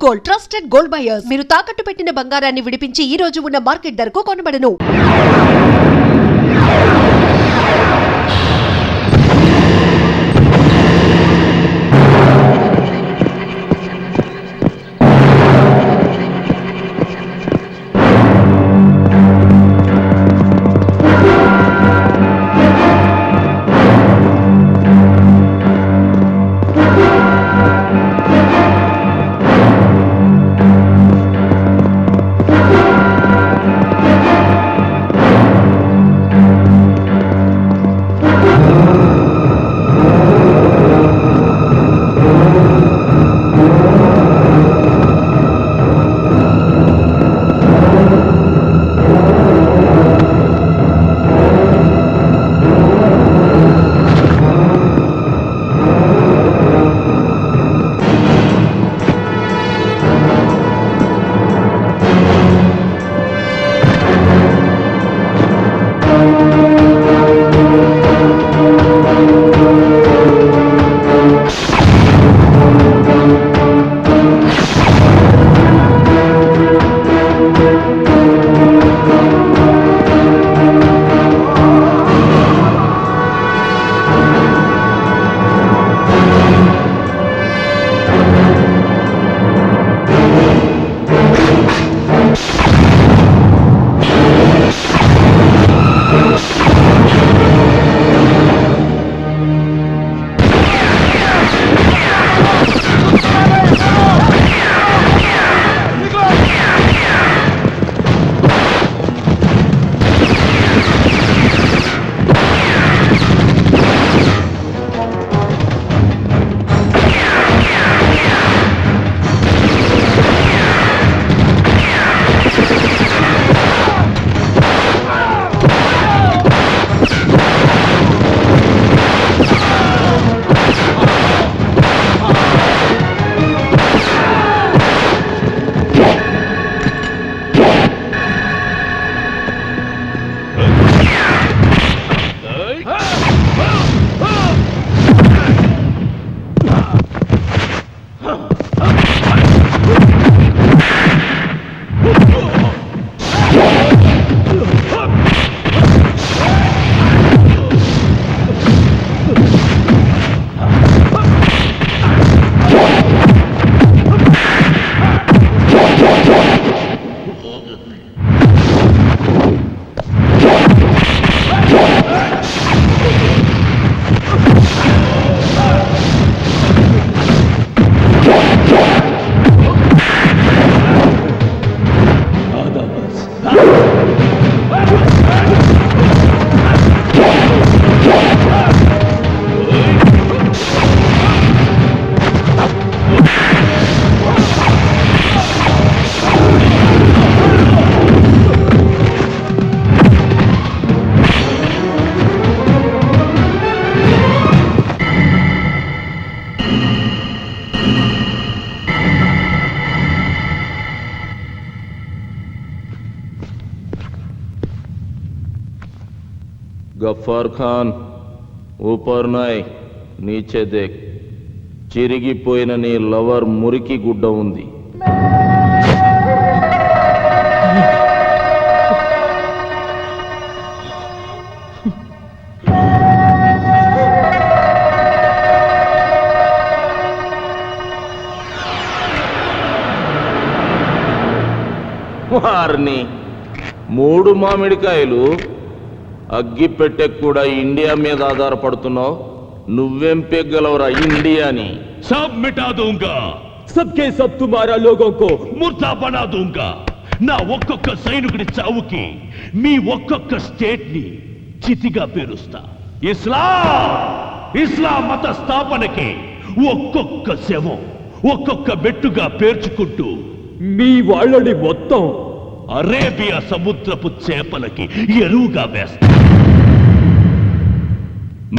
Gold, trusted gold buyers. మీరు తాకట్టు పెట్టిన బంగారాన్ని విడిపించి ఈ రోజు ఉన్న మార్కెట్ ధరకు కొనబడను. गफ्फार खान ऊपर नाय नीचे देख చిరిగిపోయిన నీ లవర్ మురికి గుడ్డ ఉంది. వారిని 3 మామిడికాయలు అగ్గి పెట్టె కూడా ఇండియా మీద ఆధారపడుతున్నావు. నువ్వేం పెగ్గలవరా ఇండియాని? सब मिटा दूंगा, सबके सब तुम्हारा लोगों को मुर्दा बना दूंगा. నా ఒక్కొక్క సైనికుడి చావుకి మీ ఒక్కొక్క స్టేట్ ని చితిగా పేరుస్తా. ఇస్లాం మత స్థాపనకి ఒక్కొక్క శవం ఒక్కొక్క బెట్టుగా పేర్చుకుంటూ మీ వాళ్ళని మొత్తం అరేబియా సముద్రపు చేపలకి ఎరువుగా వేస్తా.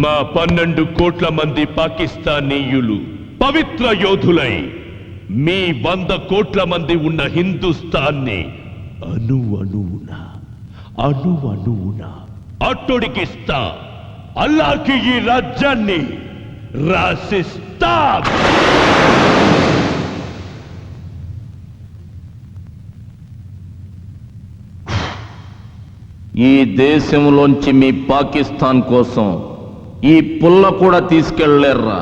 మా 12 కోట్ల మంది పాకిస్తానీయులు పవిత్ర యోధులై మీ 100 కోట్ల మంది ఉన్న హిందుస్థాన్ని అణువణువున అట్టొడికిస్తా. అల్లాహ్కి ఈ రాజ్యాన్ని రాసిస్తా. ఈ దేశంలోంచి మీ పాకిస్తాన్ కోసం ఈ పుల్ల కూడా తీసుకెళ్లేర్రా.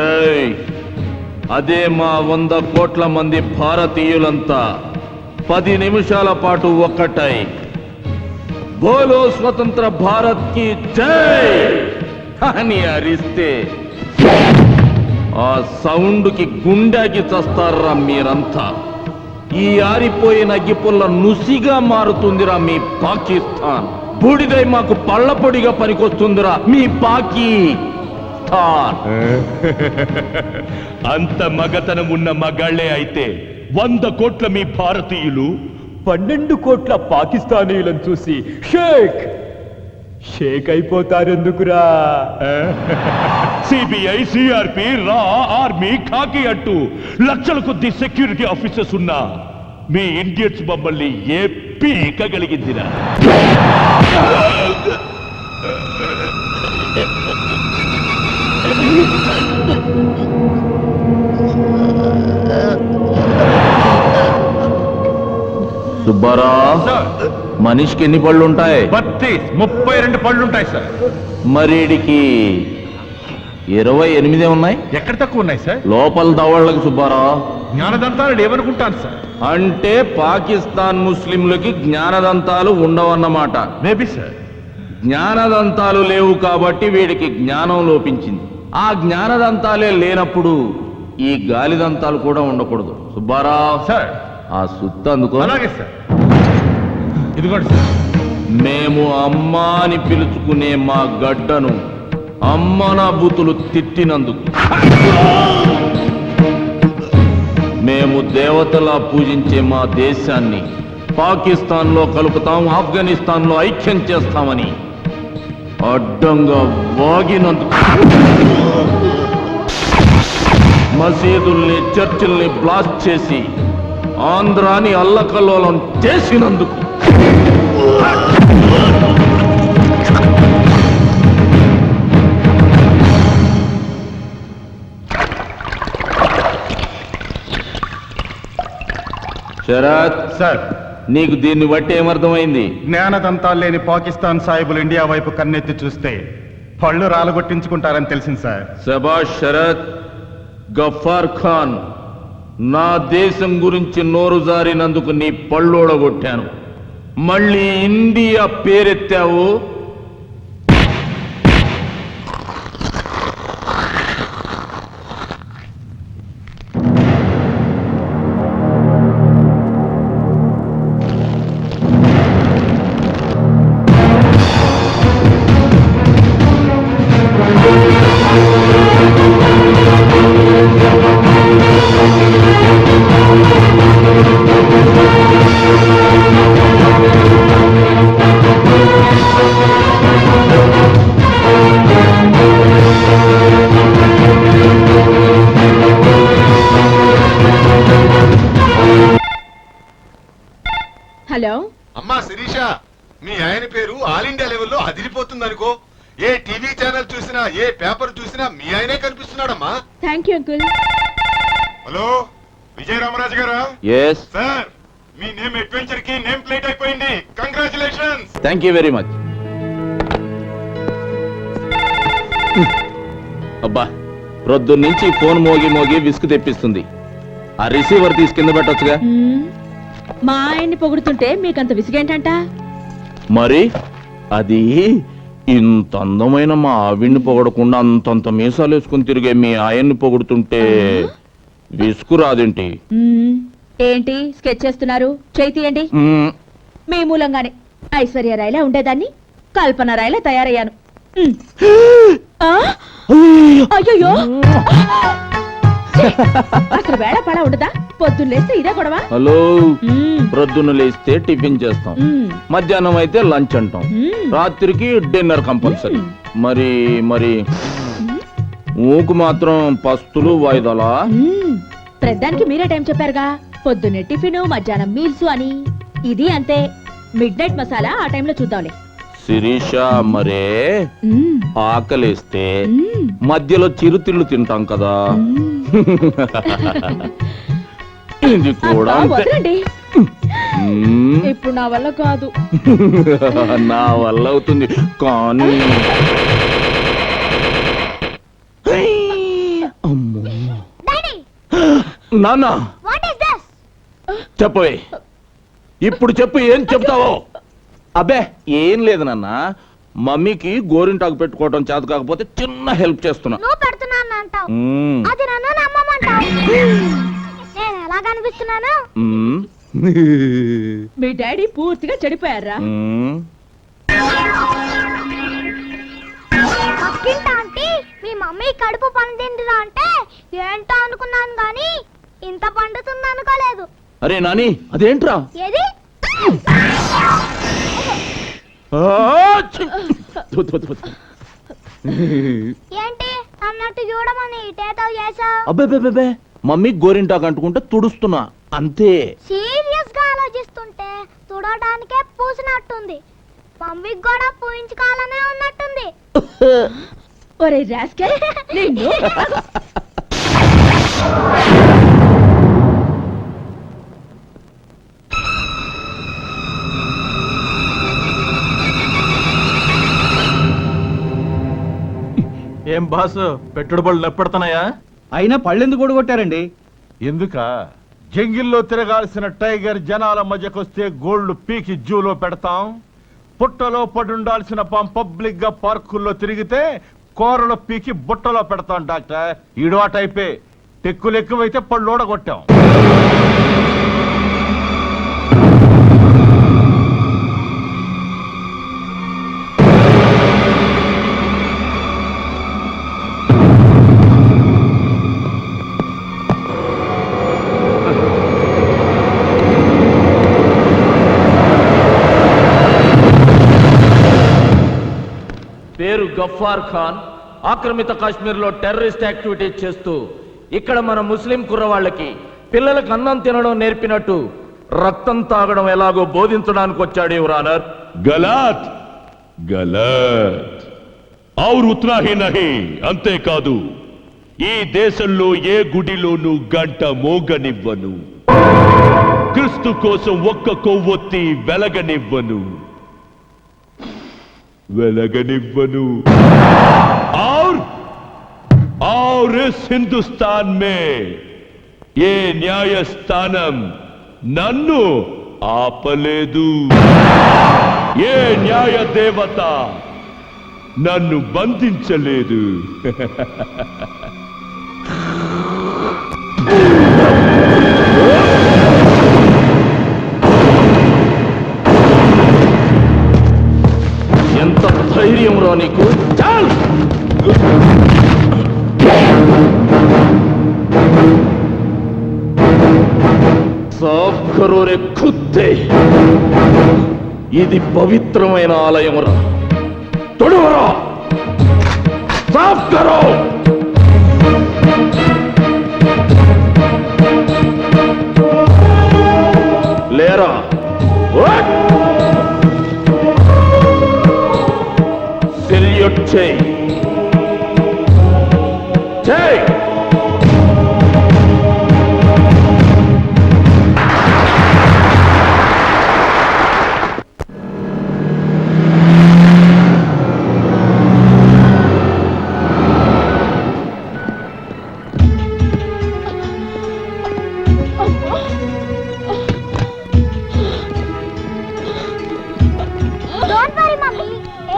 ఏయ్, అదే మా 100 కోట్ల మంది భారతీయులంతా 10 నిమిషాల పాటు ఒక్కటై బోలో స్వతంత్ర భారత్ కి జై అని అరిస్తే ఆ సౌండ్ కి గుండెకి చస్తారా మీరంతా. ఈ ఆరిపోయిన అగ్గిపుల్ల నుసిగా మారుతుందిరా మీ పాకిస్తాన్. బూడిదై మాకు పళ్ళపొడిగా పనికొస్తుందిరా మీ పాకిస్తాన్. అంత మగతనం ఉన్న మగాళ్లే అయితే 100 కోట్ల మీ భారతీయులు 12 కోట్ల పాకిస్తానీయులను చూసి షేక్ అయిపోతారెందుకురా? సిబిఐ, సిఆర్పి, రా, ఆర్మీ, ఖాకీ అంటూ లక్షల కొద్ది సెక్యూరిటీ ఆఫీసర్స్ ఉన్న మీ ఇండియన్స్ మమ్మల్ని ఏ పీకగలిగిందిరా? సుబ్బారా, మనిషికి ఎన్ని పళ్ళు ఉంటాయి? 32 పళ్ళుంటాయి సార్. మరీడికి 28 ఉన్నాయి. ఎక్కడ తక్కువ ఉన్నాయి సార్? లోపల దవళ్ళకి సుబ్బారా. జ్ఞానదంతాలు ఏమనుకుంటాను సార్? అంటే పాకిస్తాన్ ముస్లింలకి జ్ఞానదంతాలు ఉండవన్నమాట. Maybe sir. జ్ఞానదంతాలు లేవు కాబట్టి వీడికి జ్ఞానం లోపించింది. ఆ జ్ఞానదంతాలే లేనప్పుడు ఈ గాలిదంతాలు కూడా ఉండకూడదు. సుబ్బారా సార్, ఆ సుత్త అందుకో. అలాగే సార్. ఇదిగోండి సార్. మేము అమ్మ అని పిలుచుకునే మా గడ్డను అమ్మనా బూతులు తిట్టినందుకు, మేము దేవతలా పూజించే మా దేశాన్ని పాకిస్తాన్లో కలుపుతాం, ఆఫ్ఘనిస్తాన్లో ఐక్యం చేస్తామని అడ్డంగా వాగినందుకు, మసీదుల్ని చర్చిల్ని బ్లాస్ట్ చేసి ఆంధ్రాని అల్లకల్లోలం చేసినందుకు, శరత్ సార్, నీకు దీన్ని బట్టి ఏమర్థమైంది? జ్ఞానదంతాలు లేని పాకిస్తాన్ సాహిబులు ఇండియా వైపు కన్నెత్తి చూస్తే పళ్ళు రాలగొట్టించుకుంటారని తెలిసింది సార్. శబాష్ శరత్. గఫార్ ఖాన్, నా దేశం గురించి నోరు జారినందుకు నీ పళ్ళోడగొట్టాను. మళ్ళీ ఇండియా పేరెత్తావు, హలో అమ్మా శిరీష, మీ ఆయన పేరు ఆల్ ఇండియా లెవెల్లో అదిరిపోతుంది అనుకో. ఏ టీవీ ఛానల్ చూసినా, ఏ పేపర్ చూసినా మీ ఆయనే కనిపిస్తున్నాడమ్మా. Thank you uncle. Hello, Vijaya Ramaraju గారా? ఎస్ సార్, మీ నేమ్ అడ్వెంచర్ కి నేమ్ ప్లేట్ అయిపోయింది. Congratulations. Thank you very much. అబ్బా, ప్రొద్దున్నుంచి ఫోన్ మోగి మోగి విసుగు తెప్పిస్తుంది. ఆ రిసీవర్ తీసి కింద పెట్టొచ్చుగా. మా ఆయన్ని పొగుడుతుంటే మీకంత విసిగేంటంట? మరి అది ఇంత అందమైన మా ఆవిడ్ని పొగడకుండా అంతంత మీసాలు వేసుకుని తిరిగే మీ ఆయన్ని పొగుడుతుంటే విసుగు రాదేంటి? ఏంటి స్కెచ్ చేస్తున్నారు? చేయి తీయండి. మీ మూలంగానే ఐశ్వర్య రాయలా ఉండేదాన్ని కల్పన రాయలా తయారయ్యాను. అయ్యో, అసలు వేళ పడా ఉండదా? పొద్దున్న లేస్తే ఇదే గొడవ. హలో, ప్రొద్దున లేస్తే టిఫిన్ చేస్తాం, మధ్యాహ్నం అయితే లంచ్ అంటాం, రాత్రికి డిన్నర్ కంపల్సరీ. మరి మరి ఊకు మాత్రం పస్తులు వాయిదాలా? ప్రధానికి మీరే టైం చెప్పారుగా, పొద్దున్నే టిఫిన్, మధ్యాహ్నం మీల్స్ అని. ఇది అంతే, మిడ్ నైట్ మసాలా ఆ టైంలో చూద్దాంలే. శిరీష, మరే ఆకలేస్తే మధ్యలో చిరుతిళ్ళు తింటాం కదా, ఇది కూడా వదలండి. ఇప్పుడు నా వల్ల కాదు. నా వల్ల అవుతుంది కానీ అమ్మో. నాన్న చెప్పవే, ఇప్పుడు చెప్పు, ఏం చెప్తావో. అబ్బే ఏం లేదు నాన్న, మమ్మీకి గోరింటాకు పెట్టుకోవడం చేత కాకపోతే చిన్న హెల్ప్ చేస్తున్నా. నువ్వు పెడుతున్నాను అంటావు, అది నన్ను నమ్మమంటావు. నేను ఎలా కనిపిస్తున్నాను? మీ డాడీ పూర్తిగా చెడిపోయారా? పక్కింటి ఆంటీ మీ మమ్మీ కడుపు పండిందిరా అంటే ఏంటో అనుకున్నాను గాని ఇంత పండుతుంది అనుకోలేదు. అరే నాని, అదేంట్రా? ఏది? ఏంటి అన్నట్టు చూడమని ఇటేతో చేసావు? అబ్బే మమ్మీ గోరింటాకు అంటుకుంటే తుడుస్తున్నా అంతే. సీరియస్ గా ఆలోచిస్తుంటే తుడడానికే పూసినట్టుంది. మమ్మీకి కూడా పూయించుకోవాలనే ఉన్నట్టుంది. ఒరే రాస్కెల్, నిన్ను ఏం బాసు, పెట్టుడు బళ్ళు ఎప్పుడుతున్నాయా? అయినా పళ్ళెందుకు కూడగొట్టారండి? ఎందుక జంగిల్లో తిరగాల్సిన టైగర్ జనాల మధ్యకొస్తే గోల్డ్ పీకి జూలో పెడతాం. పుట్టలో పడుండాల్సిన పబ్లిక్ గా పార్కుల్లో తిరిగితే కూరలో పీకి బుట్టలో పెడతాం. డాక్టర్ ఈడు ఆ టైపే. టెక్కులు ఎక్కువైతే పళ్ళు ఓడగొట్టాం. పేరు గఫార్ ఖాన్, ఆక్రమిత కాశ్మీర్లో టెర్రరిస్ట్ యాక్టివిటీ చేస్తూ ఇక్కడ మన ముస్లిం కుర్రవాళ్ళకి పిల్లలకు అన్నం తినడం నేర్పినట్టు రక్తం తాగడం ఎలాగో బోధించడానికి వచ్చాడు యువర్ ఆనర్. గలాత్ గలత్ ఔర్ ఉత్నా హీ నహీ. అంతేకాదు, ఈ దేశంలో ఏ గుడిలోనూ గంట మోగనివ్వను. క్రీస్తు కోసం ఒక్క కొవ్వొత్తి వెలగనివ్వను. और इस हिंदुस्तान में ये न्यायस्थानम नन्नु ఆపలేదు. ఏ న్యాయ దేవత నన్ను బంధించలేదు. ఎంత ధైర్యం రా నీకు? చాల్ సాఫ్ కరో రే ఖుద్దే. ఇది పవిత్రమైన ఆలయం రా, తొడవరా, సాఫ్ కరో. లేరా, సెల్యూట్ చేయి. చేయి. డోంట్ వరీ మమ్మీ,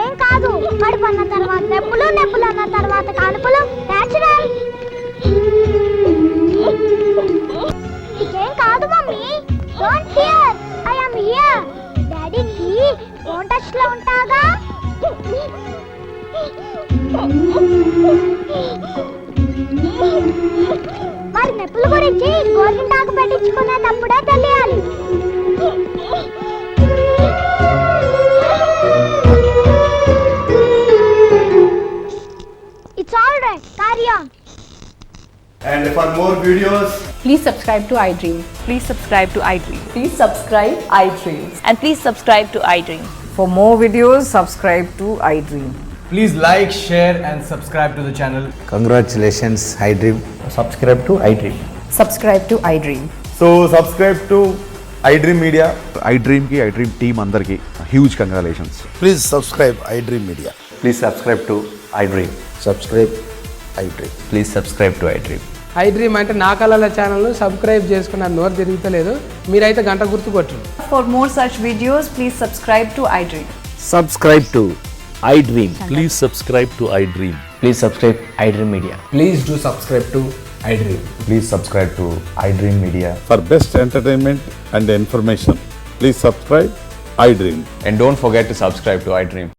ఏం కాదు. కడుపు అన్న తర్వాత నొప్పులు, నొప్పులు అన్న తర్వాత కానుపులు నేచురల్. నీకేం కాదు mummy, don't fear, I am here. డాడీకి ఫోన్ టచ్ లో ఉంటాగా. మరి నొప్పుల గురించి గోరింటాకు పెట్టించుకునేటప్పుడే తెలియాలి. It's all right. Carry on. And for more videos, Please subscribe to iDream. Please subscribe to iDream. Please subscribe iDream. And please subscribe to iDream. For more videos, subscribe to iDream. Please like, share and subscribe to the channel. Congratulations, iDream. Subscribe to iDream. Subscribe to iDream. so subscribe to iDream media, I డ్రీమ్కి iDream team అందరికీ huge congratulations. Please subscribe iDream media. Please subscribe to iDream. Subscribe iDream. Please subscribe to iDream. IDream అంటే నా కళల channel subscribe చేసుకున్న నోరు తిరుగుతలేదు, మీరైతే గంట గుర్తు కొట్టండి. For more such videos, please subscribe to iDream. Subscribe to iDream. Please subscribe to iDream. Please subscribe iDream Media. Please do subscribe to iDream. Please subscribe to iDream media. For best entertainment and information please subscribe I dream. And don't forget to subscribe to iDream.